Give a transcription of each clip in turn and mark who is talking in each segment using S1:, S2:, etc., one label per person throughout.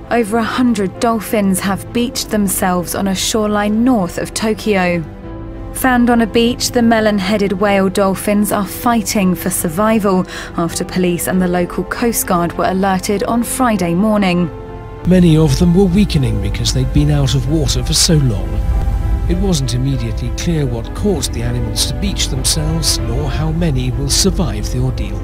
S1: Over 100 dolphins have beached themselves on a shoreline north of Tokyo. Found on a beach, the melon-headed whale dolphins are fighting for survival after police and the local Coast Guard were alerted on Friday morning.
S2: Many of them were weakening because they'd been out of water for so long. It wasn't immediately clear what caused the animals to beach themselves, nor how many will survive the ordeal.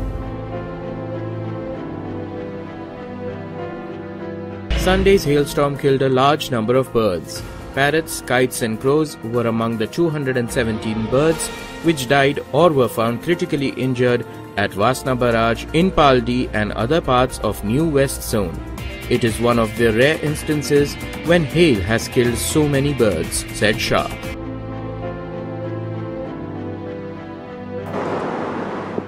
S3: Sunday's hailstorm killed a large number of birds. Parrots, kites and crows were among the 217 birds which died or were found critically injured at Vasna Barrage in Paldi and other parts of New West Zone. It is one of the rare instances when hail has killed so many birds, said Shah.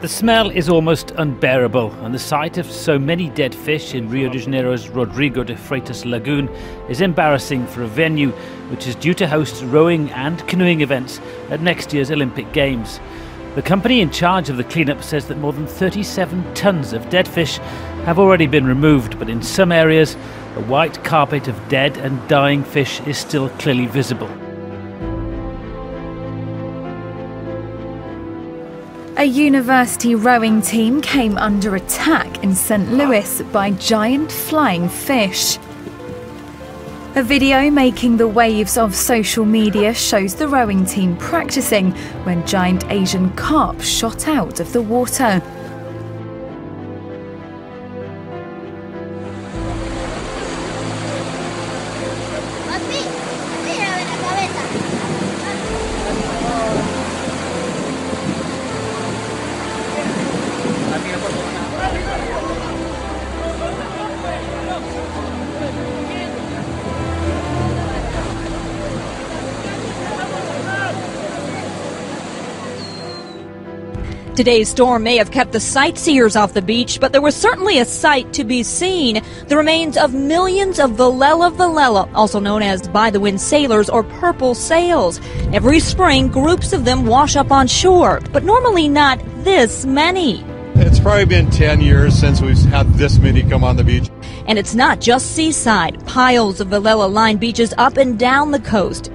S4: The smell is almost unbearable, and the sight of so many dead fish in Rio de Janeiro's Rodrigo de Freitas Lagoon is embarrassing for a venue which is due to host rowing and canoeing events at next year's Olympic Games. The company in charge of the cleanup says that more than 37 tons of dead fish have already been removed, but in some areas a white carpet of dead and dying fish is still clearly visible.
S1: A university rowing team came under attack in St. Louis by giant flying fish. A video making the waves of social media shows the rowing team practicing when giant Asian carp shot out of the water.
S5: Today's storm may have kept the sightseers off the beach, but there was certainly a sight to be seen. The remains of millions of Velela, also known as by-the-wind sailors or purple sails. Every spring, groups of them wash up on shore, but normally not this many.
S6: It's probably been 10 years since we've had this many come on the beach.
S5: And it's not just seaside. Piles of Velela line beaches up and down the coast.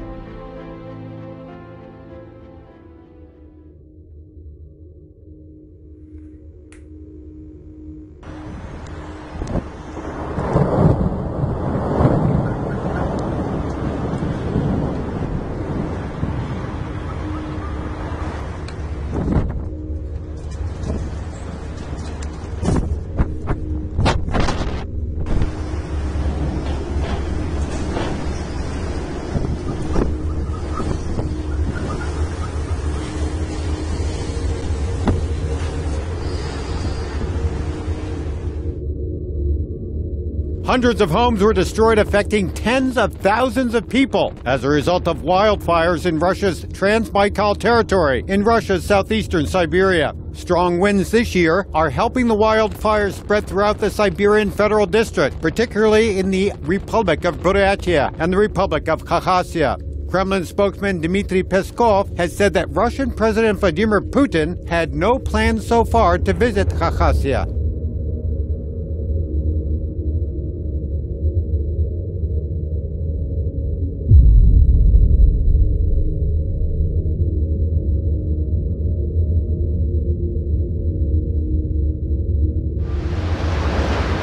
S7: Hundreds of homes were destroyed, affecting tens of thousands of people as a result of wildfires in Russia's Trans-Baikal territory in Russia's southeastern Siberia. Strong winds this year are helping the wildfires spread throughout the Siberian Federal District, particularly in the Republic of Buryatia and the Republic of Khakassia. Kremlin spokesman Dmitry Peskov has said that Russian President Vladimir Putin had no plans so far to visit Khakassia.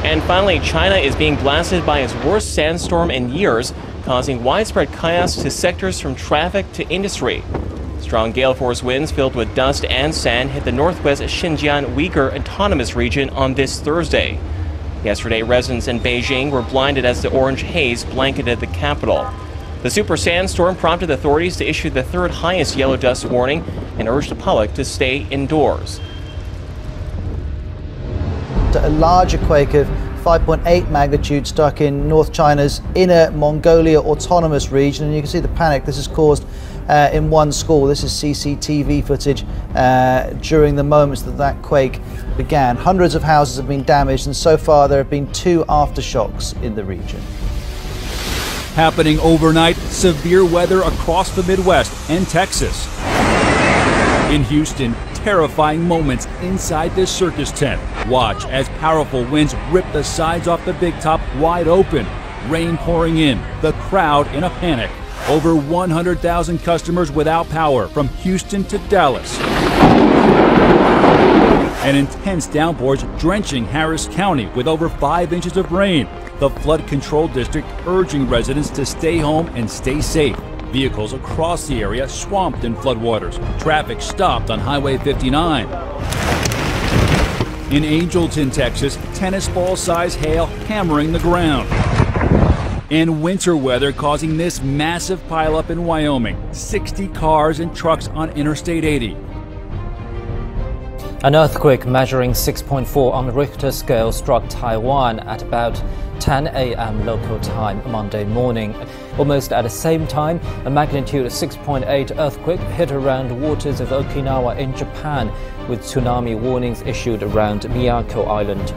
S8: And finally, China is being blasted by its worst sandstorm in years, causing widespread chaos to sectors from traffic to industry. Strong gale force winds filled with dust and sand hit the northwest Xinjiang Uyghur Autonomous Region on this Thursday. Yesterday, residents in Beijing were blinded as the orange haze blanketed the capital. The super sandstorm prompted authorities to issue the third highest yellow dust warning and urged the public to stay indoors.
S9: A larger quake of 5.8 magnitude struck in North China's Inner Mongolia Autonomous Region, and you can see the panic this has caused in one school. This is CCTV footage during the moments that quake began. Hundreds of houses have been damaged, and so far there have been 2 aftershocks in the region.
S10: Happening overnight, severe weather across the Midwest and Texas. In Houston, terrifying moments inside this circus tent. Watch as powerful winds rip the sides off the big top wide open. Rain pouring in, the crowd in a panic. Over 100,000 customers without power from Houston to Dallas. And intense downpours drenching Harris County with over 5 inches of rain. The flood control district urging residents to stay home and stay safe. Vehicles across the area swamped in floodwaters. Traffic stopped on Highway 59. In Angelton, Texas, tennis ball-size hail hammering the ground. And winter weather causing this massive pileup in Wyoming. 60 cars and trucks on Interstate 80.
S11: An earthquake measuring 6.4 on the Richter scale struck Taiwan at about 10 a.m. local time Monday morning. Almost at the same time, a magnitude 6.8 earthquake hit around the waters of Okinawa in Japan, with tsunami warnings issued around Miyako Island.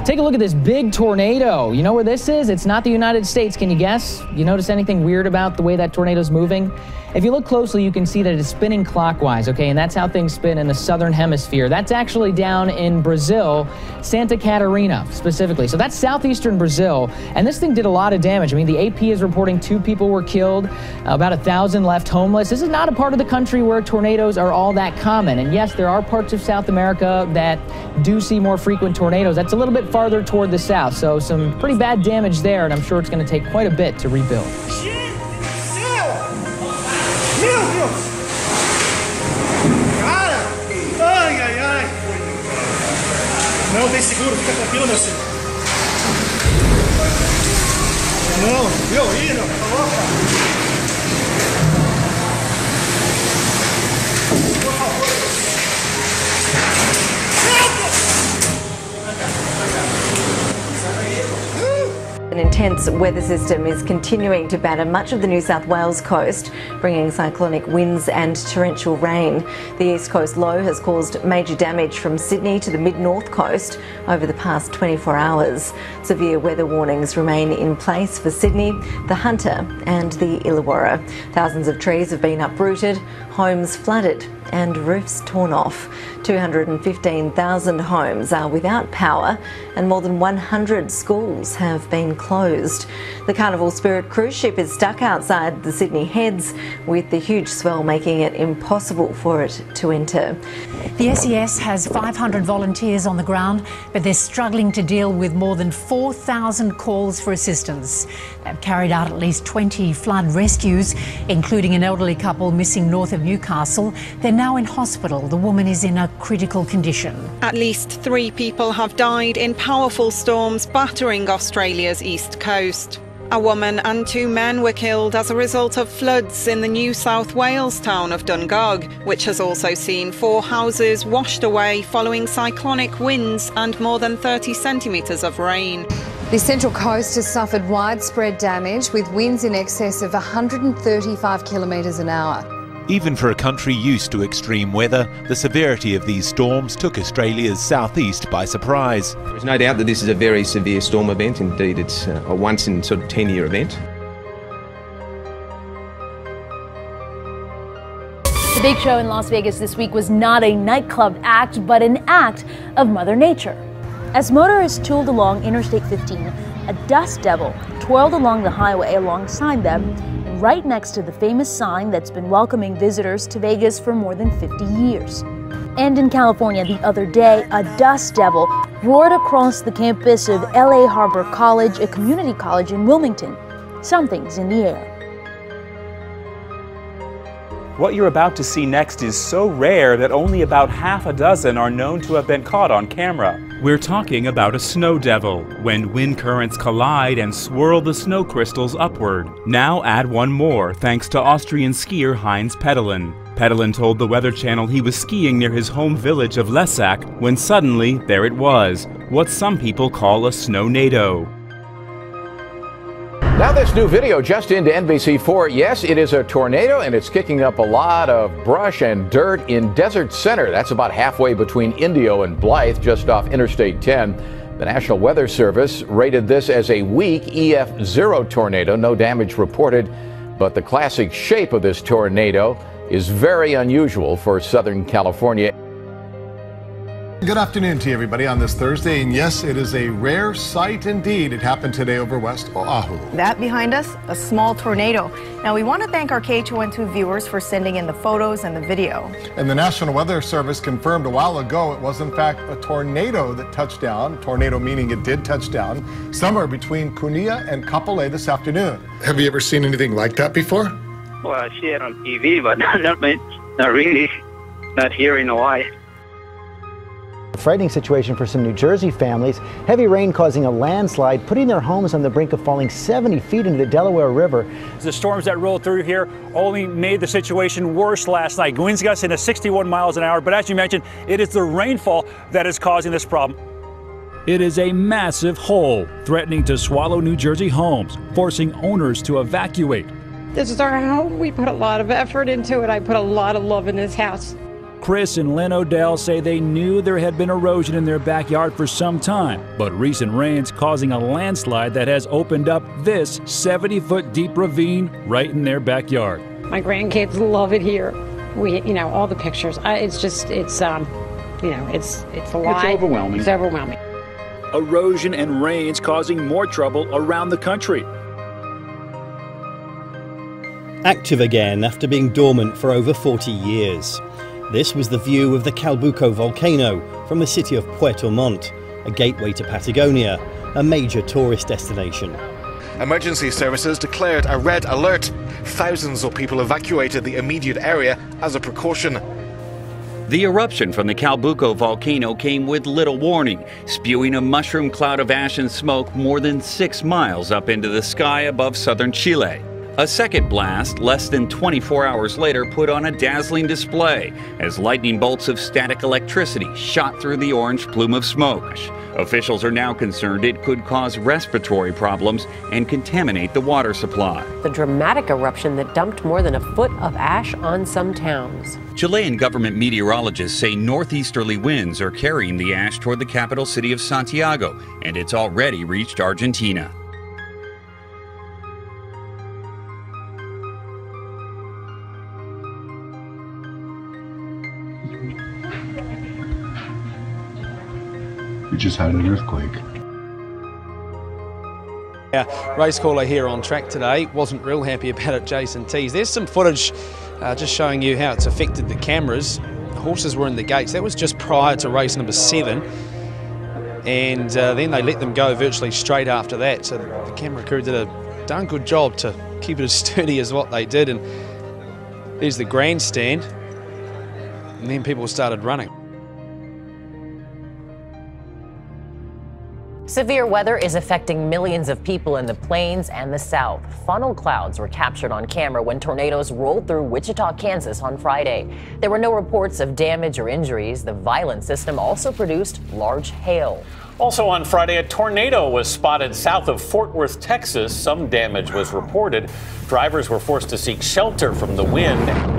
S12: Take a look at this big tornado. You know where this is? It's not the United States. Can you guess? You notice anything weird about the way that tornado's moving? If you look closely, you can see that it's spinning clockwise, okay? And that's how things spin in the southern hemisphere. That's actually down in Brazil, Santa Catarina specifically. So that's southeastern Brazil. And this thing did a lot of damage. I mean, the AP is reporting 2 people were killed, about 1,000 left homeless. This is not a part of the country where tornadoes are all that common. And yes, there are parts of South America that do see more frequent tornadoes. That's a little bit farther toward the south. So some pretty bad damage there, and I'm sure it's going to take quite a bit to rebuild.
S13: Meu Deus! Cara! Ai, ai, ai! Não, tem seguro, fica tranquilo, meu senhor. Não, viu aí, não? Tá louco, cara? Por favor.
S14: An intense weather system is continuing to batter much of the New South Wales coast, bringing cyclonic winds and torrential rain. The East Coast low has caused major damage from Sydney to the mid-north coast over the past 24 hours. Severe weather warnings remain in place for Sydney, the Hunter and the Illawarra. Thousands of trees have been uprooted, homes flooded and roofs torn off. 215,000 homes are without power and more than 100 schools have been closed. The Carnival Spirit cruise ship is stuck outside the Sydney Heads, with the huge swell making it impossible for it to enter.
S15: The SES has 500 volunteers on the ground, but they're struggling to deal with more than 4,000 calls for assistance. They've carried out at least 20 flood rescues, including an elderly couple missing north of Newcastle. They're now in hospital. The woman is in a critical condition.
S16: At least 3 people have died in powerful storms battering Australia's east coast. A woman and 2 men were killed as a result of floods in the New South Wales town of Dungog, which has also seen 4 houses washed away following cyclonic winds and more than 30 centimetres of rain.
S17: The Central Coast has suffered widespread damage with winds in excess of 135 kilometres an hour.
S18: Even for a country used to extreme weather, the severity of these storms took Australia's southeast by surprise.
S19: There's no doubt that this is a very severe storm event. Indeed, it's a once in sort of 10-year event.
S20: The big show in Las Vegas this week was not a nightclub act, but an act of Mother Nature. As motorists tooled along Interstate 15, a dust devil twirled along the highway alongside them, right next to the famous sign that's been welcoming visitors to Vegas for more than 50 years. And in California the other day, a dust devil roared across the campus of LA Harbor College, a community college in Wilmington. Something's in the air.
S21: What you're about to see next is so rare that only about half a dozen are known to have been caught on camera.
S22: We're talking about a snow devil, when wind currents collide and swirl the snow crystals upward. Now add one more, thanks to Austrian skier Heinz Petelen. Petelen told the Weather Channel he was skiing near his home village of Lesac when suddenly, there it was, what some people call a snow-nado.
S23: Now this new video just into NBC4. Yes, it is a tornado and it's kicking up a lot of brush and dirt in Desert Center. That's about halfway between Indio and Blythe, just off Interstate 10. The National Weather Service rated this as a weak EF0 tornado. No damage reported, but the classic shape of this tornado is very unusual for Southern California.
S2: Good afternoon to you, everybody, on this Thursday. And yes, it is a rare sight indeed. It happened today over West Oahu.
S3: That behind us, a small tornado. Now, we want to thank our KHON2 viewers for sending in the photos and the video.
S2: And the National Weather Service confirmed a while ago it was, in fact, a tornado that touched down. Tornado meaning it did touch down somewhere between Kunia and Kapolei this afternoon. Have you ever seen anything like that before?
S4: Well, I see it on TV, but not really. Not here in Hawaii.
S24: A frightening situation for some New Jersey families. Heavy rain causing a landslide, putting their homes on the brink of falling 70 feet into the Delaware River.
S10: The storms that rolled through here only made the situation worse last night. Winds gusting to 61 miles an hour, but as you mentioned, it is the rainfall that is causing this problem. It is a massive hole threatening to swallow New Jersey homes, forcing owners to evacuate.
S25: This is our home. We put a lot of effort into it. I put a lot of love in this house.
S10: Chris and Lynn Odell say they knew there had been erosion in their backyard for some time, but recent rains causing a landslide that has opened up this 70-foot deep ravine right in their backyard.
S25: My grandkids love it here. All the pictures. It's a lot.
S10: It's overwhelming.
S25: It's overwhelming.
S10: Erosion and rains causing more trouble around the country.
S26: Active again after being dormant for over 40 years. This was the view of the Calbuco volcano from the city of Puerto Montt, a gateway to Patagonia, a major tourist destination.
S27: Emergency services declared a red alert. Thousands of people evacuated the immediate area as a precaution.
S28: The eruption from the Calbuco volcano came with little warning, spewing a mushroom cloud of ash and smoke more than 6 miles up into the sky above southern Chile. A second blast, less than 24 hours later, put on a dazzling display as lightning bolts of static electricity shot through the orange plume of smoke. Officials are now concerned it could cause respiratory problems and contaminate the water supply.
S29: The dramatic eruption that dumped more than a foot of ash on some towns.
S28: Chilean government meteorologists say northeasterly winds are carrying the ash toward the capital city of Santiago, and it's already reached Argentina.
S30: We just had an earthquake.
S31: Race caller here on track today wasn't real happy about it, Jason Tees. There's some footage just showing you how it's affected the cameras. The horses were in the gates. That was just prior to race number 7. And then they let them go virtually straight after that. So the camera crew did a darn good job to keep it as sturdy as what they did. And there's the grandstand. And then people started running.
S29: Severe weather is affecting millions of people in the plains and the south. Funnel clouds were captured on camera when tornadoes rolled through Wichita, Kansas on Friday. There were no reports of damage or injuries. The violent system also produced large hail.
S32: Also on Friday, a tornado was spotted south of Fort Worth, Texas. Some damage was reported. Drivers were forced to seek shelter from the wind.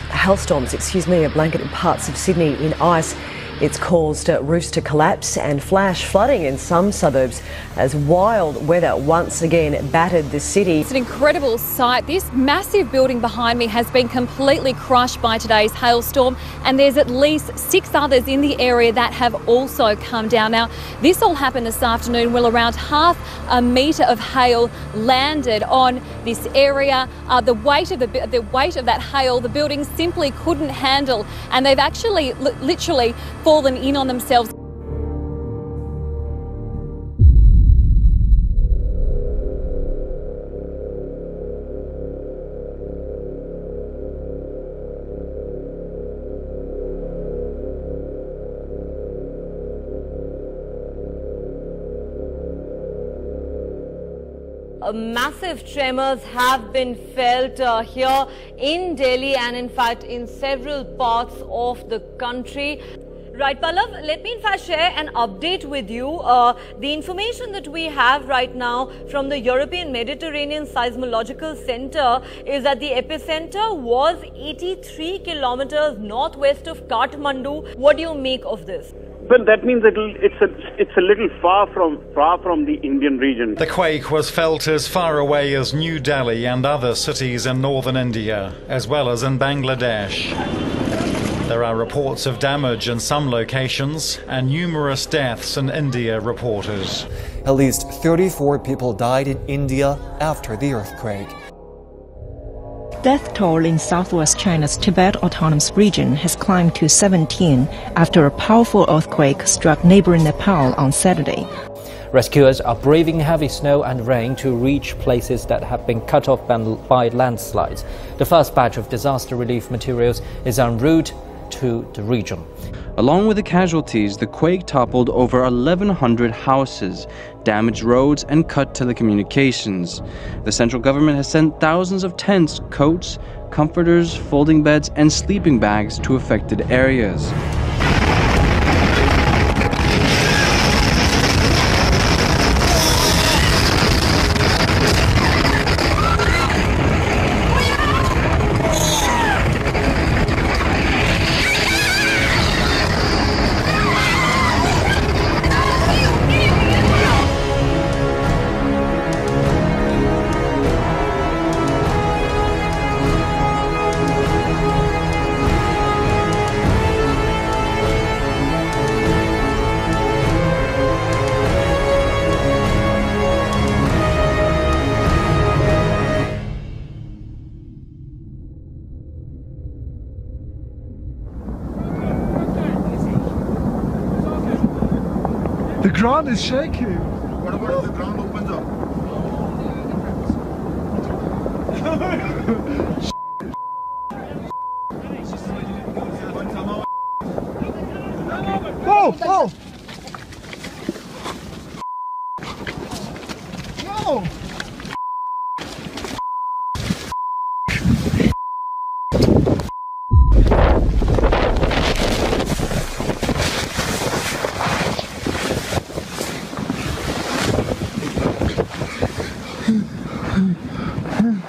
S33: Hailstorms, are blanketed parts of Sydney in ice. It's caused roofs to collapse and flash flooding in some suburbs as wild weather once again battered the city.
S34: It's an incredible sight. This massive building behind me has been completely crushed by today's hailstorm, and there's at least 6 others in the area that have also come down. Now, this all happened this afternoon when around half a metre of hail landed on this area. The weight of that hail, the building simply couldn't handle, and they've actually literally fallen in on themselves.
S35: Massive tremors have been felt here in Delhi and in fact in several parts of the country. Right, Pallav, let me in fact share an update with you. The information that we have right now from the European Mediterranean Seismological Center is that the epicenter was 83 kilometers northwest of Kathmandu. What do you make of this?
S1: Well, that means it's a little far from the Indian region.
S5: The quake was felt as far away as New Delhi and other cities in northern India, as well as in Bangladesh. There are reports of damage in some locations and numerous deaths in India reported.
S6: At least 34 people died in India after the earthquake.
S7: Death toll in southwest China's Tibet Autonomous Region has climbed to 17 after a powerful earthquake struck neighboring Nepal on Saturday.
S8: Rescuers are braving heavy snow and rain to reach places that have been cut off by landslides. The first batch of disaster relief materials is en route to the region.
S9: Along with the casualties, the quake toppled over 1,100 houses, damaged roads, and cut telecommunications. The central government has sent thousands of tents, coats, comforters, folding beds, and sleeping bags to affected areas.
S11: The ground is shaking. What about if the ground opens up? Oh! Oh! No!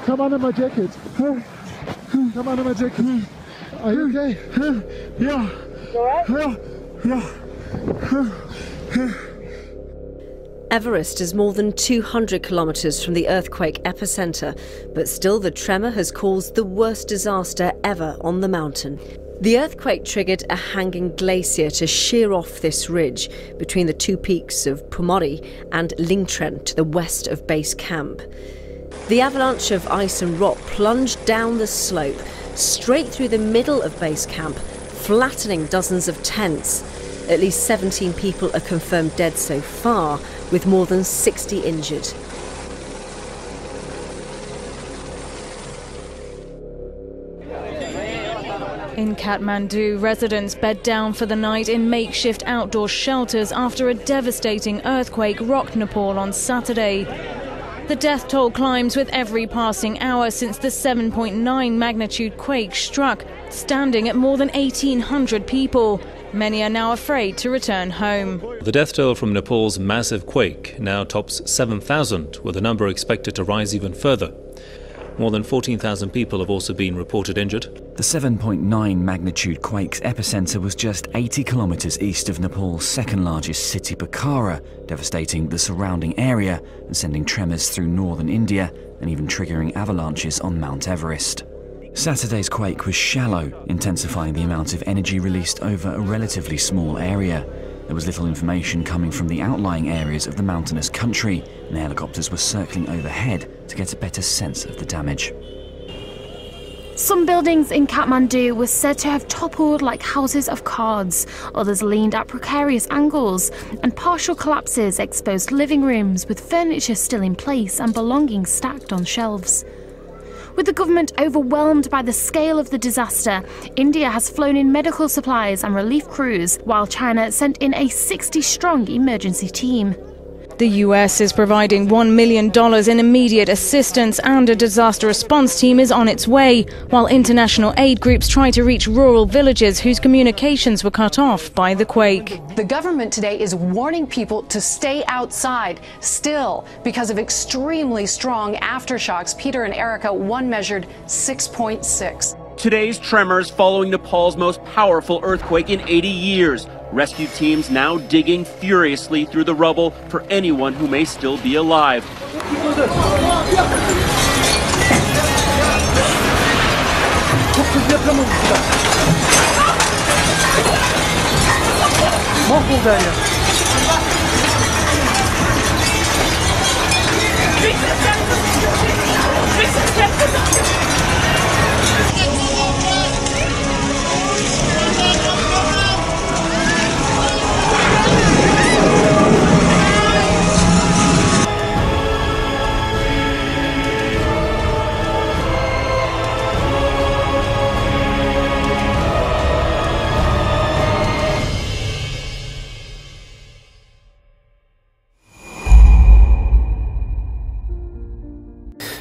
S11: Come under my jacket. Come under my jacket. Are you okay? Yeah.
S35: Alright?
S11: Yeah.
S33: Everest is more than 200 kilometers from the earthquake epicenter, but still the tremor has caused the worst disaster ever on the mountain. The earthquake triggered a hanging glacier to shear off this ridge between the two peaks of Pumori and Lingtren to the west of base camp. The avalanche of ice and rock plunged down the slope, straight through the middle of base camp, flattening dozens of tents. At least 17 people are confirmed dead so far, with more than 60 injured.
S34: In Kathmandu, residents bed down for the night in makeshift outdoor shelters after a devastating earthquake rocked Nepal on Saturday. The death toll climbs with every passing hour since the 7.9 magnitude quake struck, standing at more than 1,800 people. Many are now afraid to return home.
S12: The death toll from Nepal's massive quake now tops 7,000, with the number expected to rise even further. More than 14,000 people have also been reported injured.
S13: The 7.9 magnitude quake's epicenter was just 80 kilometers east of Nepal's second largest city, Pokhara, devastating the surrounding area and sending tremors through northern India and even triggering avalanches on Mount Everest. Saturday's quake was shallow, intensifying the amount of energy released over a relatively small area. There was little information coming from the outlying areas of the mountainous country, and helicopters were circling overhead to get a better sense of the damage.
S14: Some buildings in Kathmandu were said to have toppled like houses of cards. Others leaned at precarious angles, and partial collapses exposed living rooms with furniture still in place and belongings stacked on shelves. With the government overwhelmed by the scale of the disaster, India has flown in medical supplies and relief crews, while China sent in a 60-strong emergency team.
S2: The US is providing $1 million in immediate assistance, and a disaster response team is on its way, while international aid groups try to reach rural villages whose communications were cut off by the quake.
S3: The government today is warning people to stay outside, still, because of extremely strong aftershocks. Peter and Erica, one measured 6.6.
S4: Today's tremors following Nepal's most powerful earthquake in 80 years. Rescue teams now digging furiously through the rubble for anyone who may still be alive.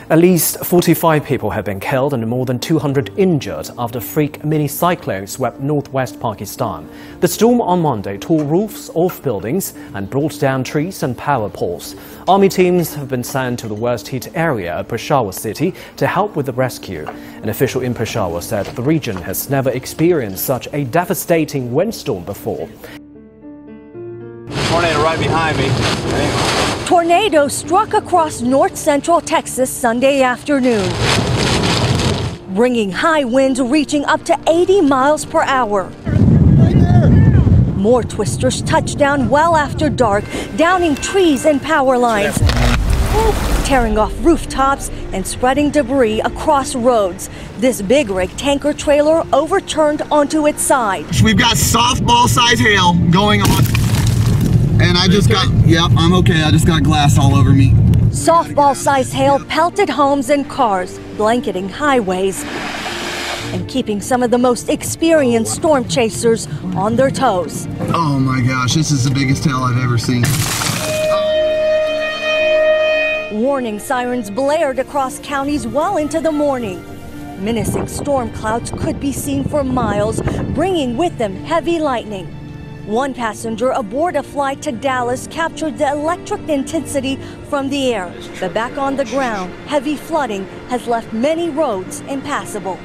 S10: At least 45 people have been killed and more than 200 injured after a freak mini-cyclone swept northwest Pakistan. The storm on Monday tore roofs off buildings and brought down trees and power poles. Army teams have been sent to the worst-hit area of Peshawar city to help with the rescue. An official in Peshawar said the region has never experienced such a devastating windstorm before.
S4: Tornado right behind me.
S15: Tornado struck across north-central Texas Sunday afternoon, bringing high winds reaching up to 80 miles per hour. More twisters touched down well after dark, downing trees and power lines, tearing off rooftops and spreading debris across roads. This big rig tanker trailer overturned onto its side.
S16: We've got softball-sized hail going on. And I just got, yep, I'm okay. I just got glass all over me.
S15: Softball-sized hail pelted homes and cars, blanketing highways, and keeping some of the most experienced storm chasers on their toes.
S16: Oh my gosh, this is the biggest hail I've ever seen.
S15: Warning sirens blared across counties well into the morning. Menacing storm clouds could be seen for miles, bringing with them heavy lightning. One passenger aboard a flight to Dallas captured the electric intensity from the air. But back on the ground, heavy flooding has left many roads impassable.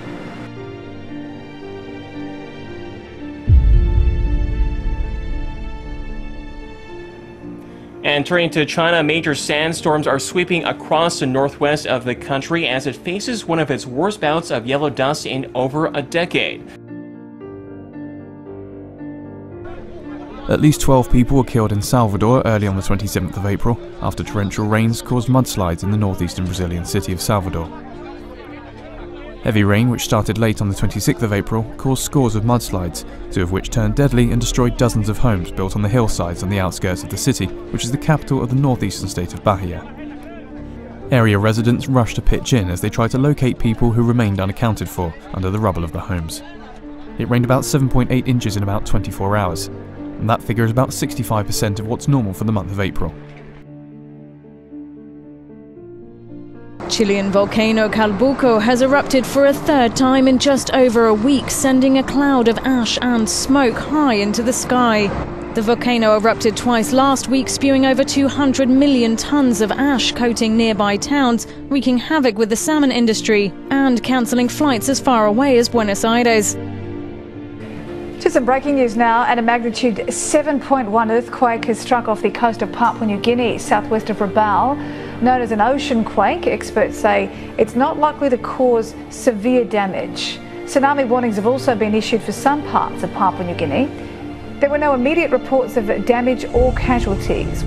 S4: And turning to China, major sandstorms are sweeping across the northwest of the country as it faces one of its worst bouts of yellow dust in over a decade.
S17: At least 12 people were killed in Salvador early on the 27th of April after torrential rains caused mudslides in the northeastern Brazilian city of Salvador. Heavy rain, which started late on the 26th of April, caused scores of mudslides, 2 of which turned deadly and destroyed dozens of homes built on the hillsides on the outskirts of the city, which is the capital of the northeastern state of Bahia. Area residents rushed to pitch in as they tried to locate people who remained unaccounted for under the rubble of the homes. It rained about 7.8 inches in about 24 hours. And that figure is about 65% of what's normal for the month of April.
S2: Chilean volcano Calbuco has erupted for a third time in just over a week, sending a cloud of ash and smoke high into the sky. The volcano erupted twice last week, spewing over 200 million tons of ash, coating nearby towns, wreaking havoc with the salmon industry, and cancelling flights as far away as Buenos Aires.
S18: To some breaking news now, and a magnitude 7.1 earthquake has struck off the coast of Papua New Guinea, southwest of Rabaul. Known as an ocean quake, experts say it's not likely to cause severe damage. Tsunami warnings have also been issued for some parts of Papua New Guinea. There were no immediate reports of damage or casualties.